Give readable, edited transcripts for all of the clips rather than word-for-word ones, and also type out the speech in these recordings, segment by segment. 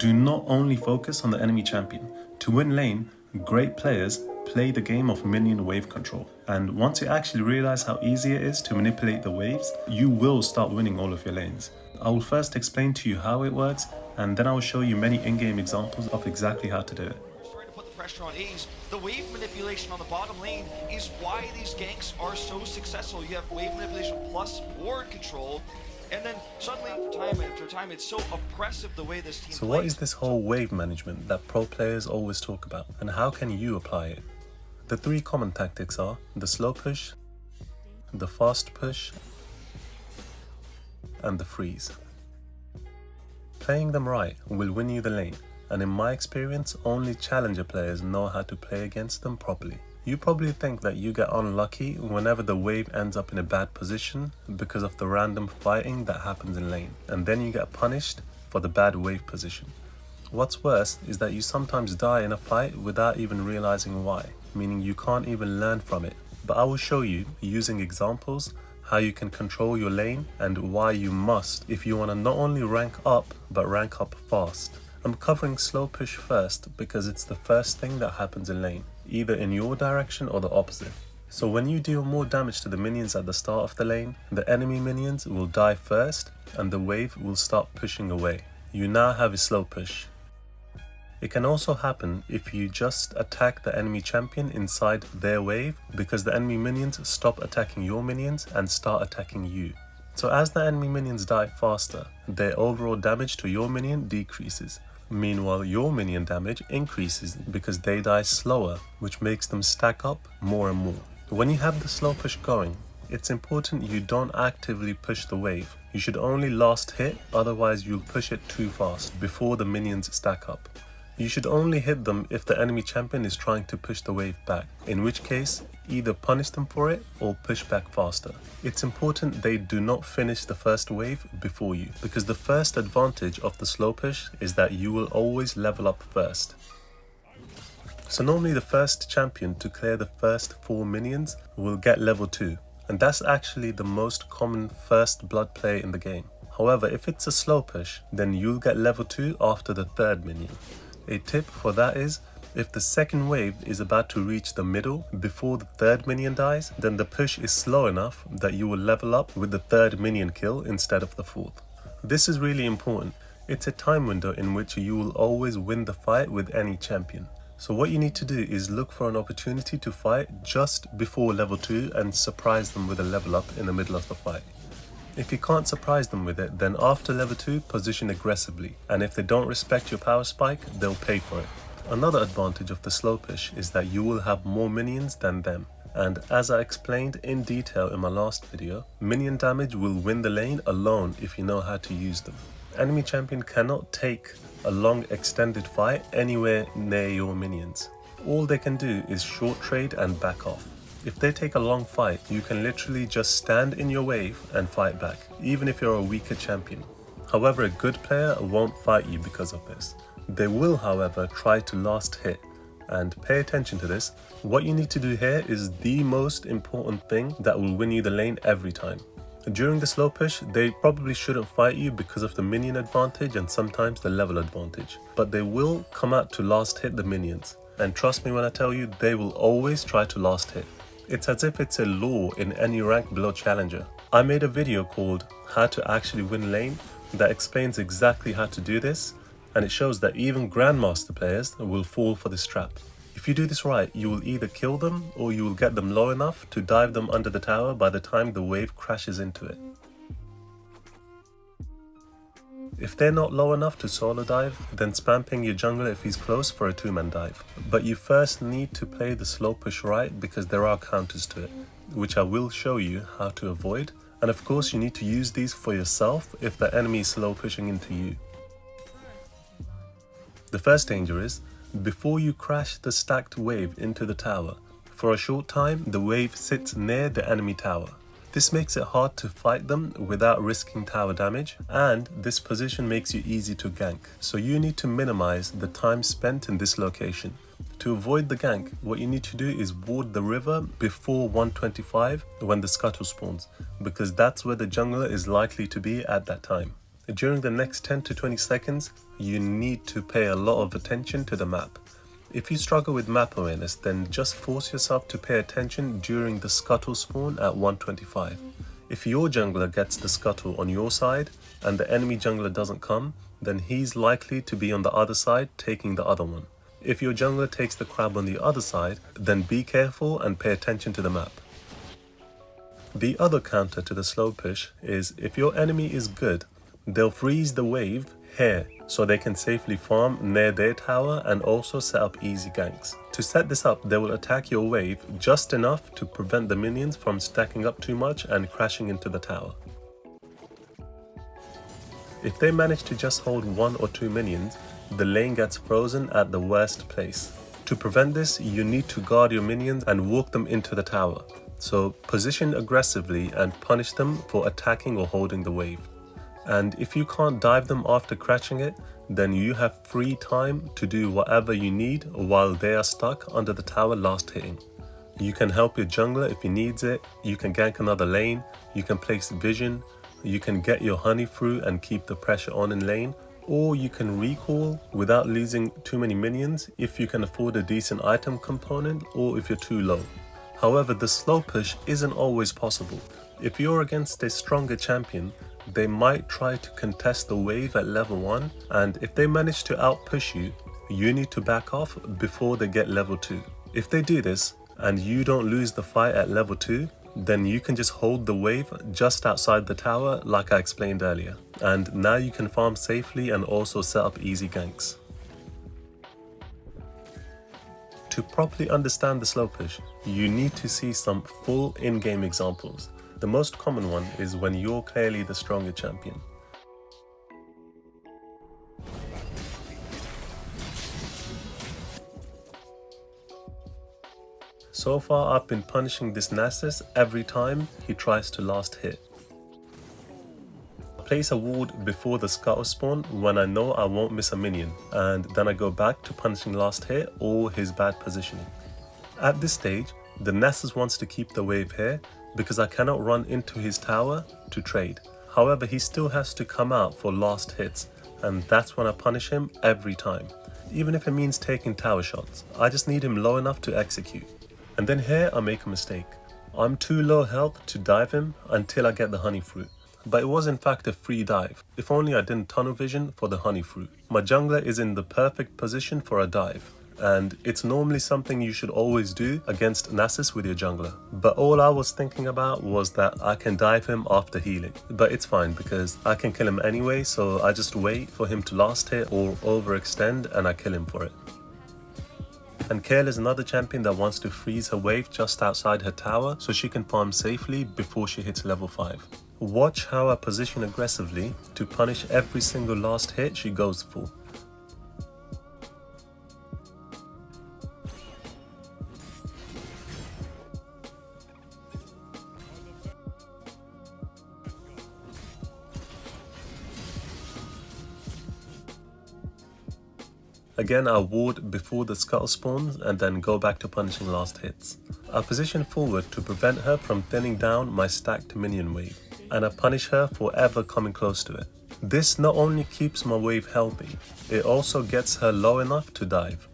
Do not only focus on the enemy champion. To win lane, great players play the game of minion wave control. And once you actually realize how easy it is to manipulate the waves, you will start winning all of your lanes. I will first explain to you how it works, and then I will show you many in-game examples of exactly how to do it. Trying to put the pressure on A's. The wave manipulation on the bottom lane is why these ganks are so successful. You have wave manipulation plus ward control, and then suddenly after time, it's so oppressive the way this team So plays. what is this whole wave management that pro players always talk about, and how can you apply it? The three common tactics are the slow push, the fast push, and the freeze. Playing them right will win you the lane, and in my experience, only challenger players know how to play against them properly. You probably think that you get unlucky whenever the wave ends up in a bad position because of the random fighting that happens in lane, and then you get punished for the bad wave position. What's worse is that you sometimes die in a fight without even realizing why, meaning you can't even learn from it. But I will show you, using examples, how you can control your lane and why you must if you want to not only rank up, but rank up fast. I'm covering slow push first because it's the first thing that happens in lane, either in your direction or the opposite. So when you deal more damage to the minions at the start of the lane, the enemy minions will die first and the wave will start pushing away. You now have a slow push. It can also happen if you just attack the enemy champion inside their wave, because the enemy minions stop attacking your minions and start attacking you. So as the enemy minions die faster, their overall damage to your minion decreases. Meanwhile, your minion damage increases because they die slower, which makes them stack up more and more. When you have the slow push going, it's important you don't actively push the wave. You should only last hit, otherwise you'll push it too fast before the minions stack up. You should only hit them if the enemy champion is trying to push the wave back, in which case either punish them for it or push back faster. It's important they do not finish the first wave before you, because the first advantage of the slow push is that you will always level up first. So normally the first champion to clear the first 4 minions will get level 2, and that's actually the most common first blood play in the game. However, if it's a slow push, then you'll get level 2 after the 3rd minion. A tip for that is, if the second wave is about to reach the middle before the 3rd minion dies, then the push is slow enough that you will level up with the 3rd minion kill instead of the 4th. This is really important. It's a time window in which you will always win the fight with any champion. So what you need to do is look for an opportunity to fight just before level 2 and surprise them with a level up in the middle of the fight. If you can't surprise them with it, then after level 2, position aggressively, and if they don't respect your power spike, they'll pay for it. Another advantage of the slow push is that you will have more minions than them, and as I explained in detail in my last video, minion damage will win the lane alone if you know how to use them. Enemy champion cannot take a long extended fight anywhere near your minions. All they can do is short trade and back off. If they take a long fight, you can literally just stand in your wave and fight back, even if you're a weaker champion. However, a good player won't fight you because of this. They will, however, try to last hit, and pay attention to this. What you need to do here is the most important thing that will win you the lane every time. During the slow push, they probably shouldn't fight you because of the minion advantage and sometimes the level advantage, but they will come out to last hit the minions. And trust me when I tell you, they will always try to last hit. It's as if it's a law in any rank below challenger. I made a video called How to Actually Win Lane that explains exactly how to do this, and it shows that even grandmaster players will fall for this trap. If you do this right, you will either kill them or you will get them low enough to dive them under the tower by the time the wave crashes into it. If they're not low enough to solo dive, then spam ping your jungler if he's close for a 2-man dive. But you first need to play the slow push right because there are counters to it, which I will show you how to avoid. And of course you need to use these for yourself if the enemy is slow pushing into you. The first danger is, before you crash the stacked wave into the tower, for a short time the wave sits near the enemy tower. This makes it hard to fight them without risking tower damage, and this position makes you easy to gank. So you need to minimize the time spent in this location. To avoid the gank, what you need to do is ward the river before 125 when the scuttle spawns, because that's where the jungler is likely to be at that time. During the next 10 to 20 seconds, you need to pay a lot of attention to the map. If you struggle with map awareness, then just force yourself to pay attention during the scuttle spawn at 125. If your jungler gets the scuttle on your side and the enemy jungler doesn't come, then he's likely to be on the other side taking the other one. If your jungler takes the crab on the other side, then be careful and pay attention to the map. The other counter to the slow push is if your enemy is good, they'll freeze the wave here so they can safely farm near their tower and also set up easy ganks. To set this up, they will attack your wave just enough to prevent the minions from stacking up too much and crashing into the tower. If they manage to just hold 1 or 2 minions, the lane gets frozen at the worst place. To prevent this, you need to guard your minions and walk them into the tower. So position aggressively and punish them for attacking or holding the wave. And if you can't dive them after crashing it, then you have free time to do whatever you need while they are stuck under the tower last hitting. You can help your jungler if he needs it, you can gank another lane, you can place vision, you can get your honey through and keep the pressure on in lane, or you can recall without losing too many minions if you can afford a decent item component or if you're too low. However, the slow push isn't always possible. If you're against a stronger champion, they might try to contest the wave at level 1, and if they manage to outpush you, you need to back off before they get level 2. If they do this, and you don't lose the fight at level 2, then you can just hold the wave just outside the tower like I explained earlier. And now you can farm safely and also set up easy ganks. To properly understand the slow push, you need to see some full in-game examples. The most common one is when you're clearly the stronger champion. So far I've been punishing this Nasus every time he tries to last hit. I place a ward before the scuttle spawn when I know I won't miss a minion, and then I go back to punishing last hit or his bad positioning. At this stage, the Nasus wants to keep the wave here because I cannot run into his tower to trade. However, he still has to come out for last hits, and that's when I punish him every time. Even if it means taking tower shots, I just need him low enough to execute. And then here I make a mistake. I'm too low health to dive him until I get the honey fruit. But it was in fact a free dive, if only I didn't tunnel vision for the honey fruit. My jungler is in the perfect position for a dive, and it's normally something you should always do against Nasus with your jungler. But all I was thinking about was that I can dive him after healing. But it's fine because I can kill him anyway, so I just wait for him to last hit or overextend and I kill him for it. And Kayle is another champion that wants to freeze her wave just outside her tower so she can farm safely before she hits level 5. Watch how I position aggressively to punish every single last hit she goes for. Again, I ward before the scuttle spawns and then go back to punishing last hits. I position forward to prevent her from thinning down my stacked minion wave, and I punish her for ever coming close to it. This not only keeps my wave healthy, it also gets her low enough to dive.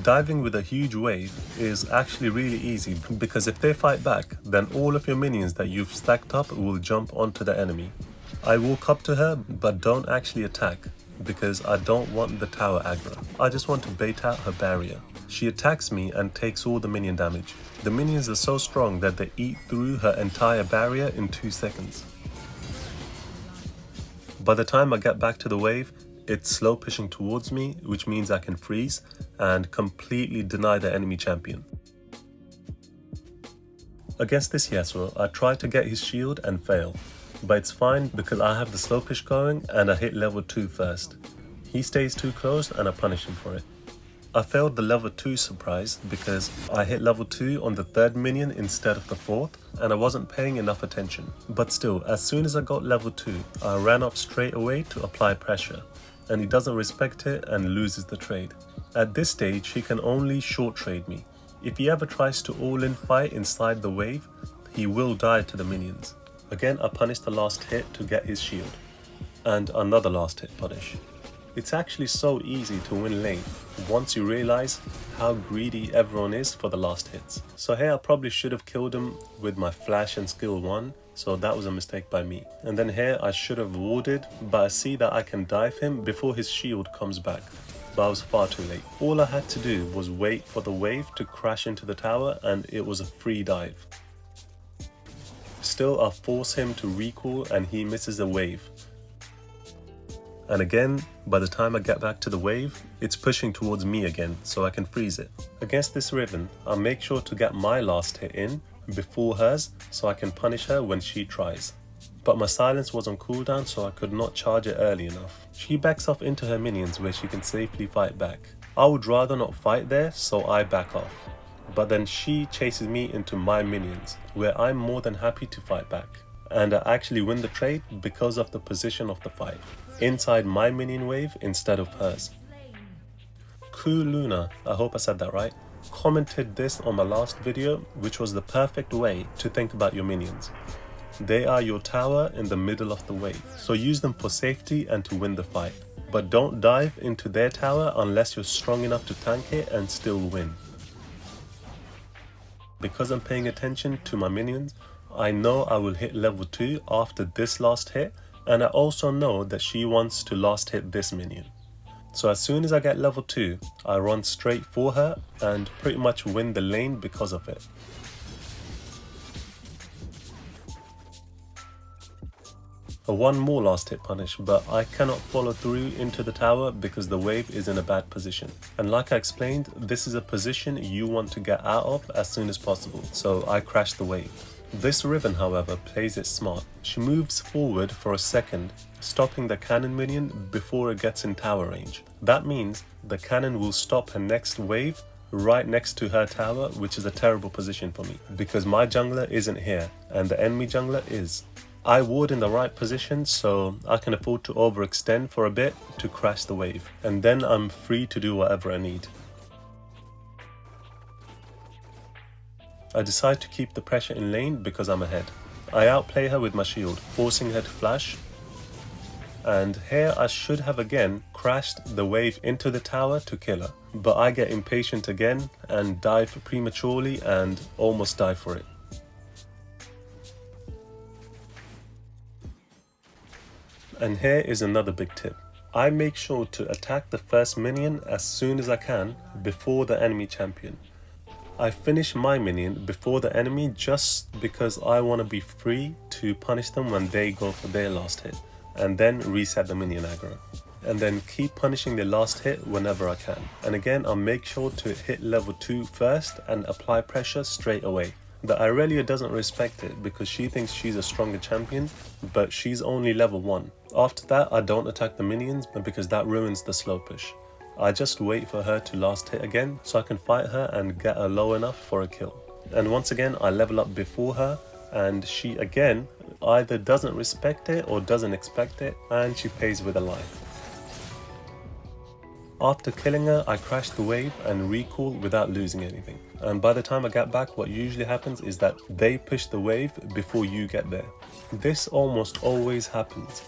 Diving with a huge wave is actually really easy because if they fight back, then all of your minions that you've stacked up will jump onto the enemy. I walk up to her but don't actually attack because I don't want the tower aggro. I just want to bait out her barrier. She attacks me and takes all the minion damage. The minions are so strong that they eat through her entire barrier in 2 seconds. By the time I get back to the wave, it's slow pushing towards me, which means I can freeze and completely deny the enemy champion. Against this Yasuo, I try to get his shield and fail, but it's fine because I have the slow push going and I hit level 2 first. He stays too close and I punish him for it. I failed the level 2 surprise because I hit level 2 on the 3rd minion instead of the 4th, and I wasn't paying enough attention. But still, as soon as I got level 2, I ran up straight away to apply pressure, and he doesn't respect it and loses the trade. At this stage, he can only short trade me. If he ever tries to all-in fight inside the wave, he will die to the minions. Again, I punished the last hit to get his shield, and another last hit punish. It's actually so easy to win lane once you realize how greedy everyone is for the last hits. So here I probably should have killed him with my flash and skill 1, so that was a mistake by me. And then here I should have warded, but I see that I can dive him before his shield comes back. But I was far too late. All I had to do was wait for the wave to crash into the tower, and it was a free dive. Still, I force him to recall and he misses a wave. And again, by the time I get back to the wave, it's pushing towards me again, so I can freeze it. Against this Riven, I'll make sure to get my last hit in before hers, so I can punish her when she tries. But my silence was on cooldown, so I could not charge it early enough. She backs off into her minions where she can safely fight back. I would rather not fight there, so I back off. But then she chases me into my minions, where I'm more than happy to fight back. And I actually win the trade because of the position of the fight, inside my minion wave instead of hers. Cool Luna, I hope I said that right, commented this on my last video, which was the perfect way to think about your minions. They are your tower in the middle of the wave, so use them for safety and to win the fight. But don't dive into their tower unless you're strong enough to tank it and still win. Because I'm paying attention to my minions, I know I will hit level 2 after this last hit, and I also know that she wants to last hit this minion. So as soon as I get level 2, I run straight for her and pretty much win the lane because of it. One more last hit punish, but I cannot follow through into the tower because the wave is in a bad position. And like I explained, this is a position you want to get out of as soon as possible, so I crashed the wave. This Riven, however, plays it smart. She moves forward for a second, stopping the cannon minion before it gets in tower range. That means the cannon will stop her next wave right next to her tower, which is a terrible position for me, because my jungler isn't here, and the enemy jungler is. I ward in the right position, so I can afford to overextend for a bit to crash the wave, and then I'm free to do whatever I need. I decide to keep the pressure in lane because I'm ahead. I outplay her with my shield, forcing her to flash, and here I should have again crashed the wave into the tower to kill her, but I get impatient again and dive prematurely and almost die for it. And here is another big tip. I make sure to attack the first minion as soon as I can before the enemy champion. I finish my minion before the enemy just because I want to be free to punish them when they go for their last hit, and then reset the minion aggro. And then keep punishing the last hit whenever I can. And again, I'll make sure to hit level 2 first and apply pressure straight away. The Irelia doesn't respect it because she thinks she's a stronger champion, but she's only level 1. After that, I don't attack the minions because that ruins the slow push. I just wait for her to last hit again so I can fight her and get her low enough for a kill. And once again, I level up before her, and she again either doesn't respect it or doesn't expect it, and she pays with a life. After killing her, I crash the wave and recall without losing anything. And by the time I get back, what usually happens is that they push the wave before you get there. This almost always happens.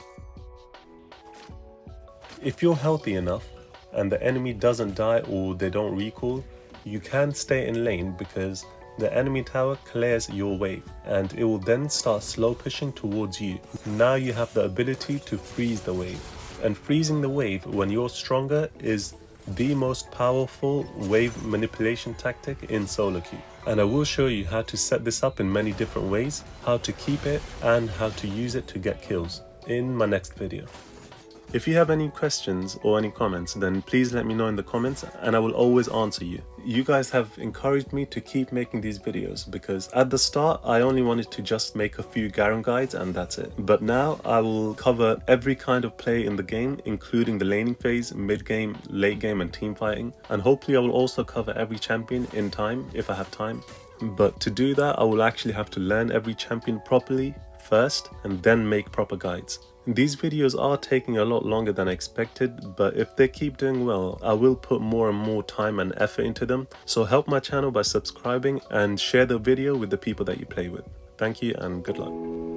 If you're healthy enough and the enemy doesn't die or they don't recall, you can stay in lane because the enemy tower clears your wave and it will then start slow pushing towards you. Now you have the ability to freeze the wave. And freezing the wave when you're stronger is the most powerful wave manipulation tactic in solo queue. And I will show you how to set this up in many different ways, how to keep it and how to use it to get kills in my next video. If you have any questions or any comments, then please let me know in the comments and I will always answer you. You guys have encouraged me to keep making these videos because at the start I only wanted to just make a few Garen guides and that's it. But now I will cover every kind of play in the game, including the laning phase, mid game, late game and team fighting. And hopefully I will also cover every champion in time if I have time. But to do that I will actually have to learn every champion properly first and then make proper guides. These videos are taking a lot longer than I expected, but if they keep doing well, I will put more and more time and effort into them. So help my channel by subscribing and share the video with the people that you play with. Thank you and good luck.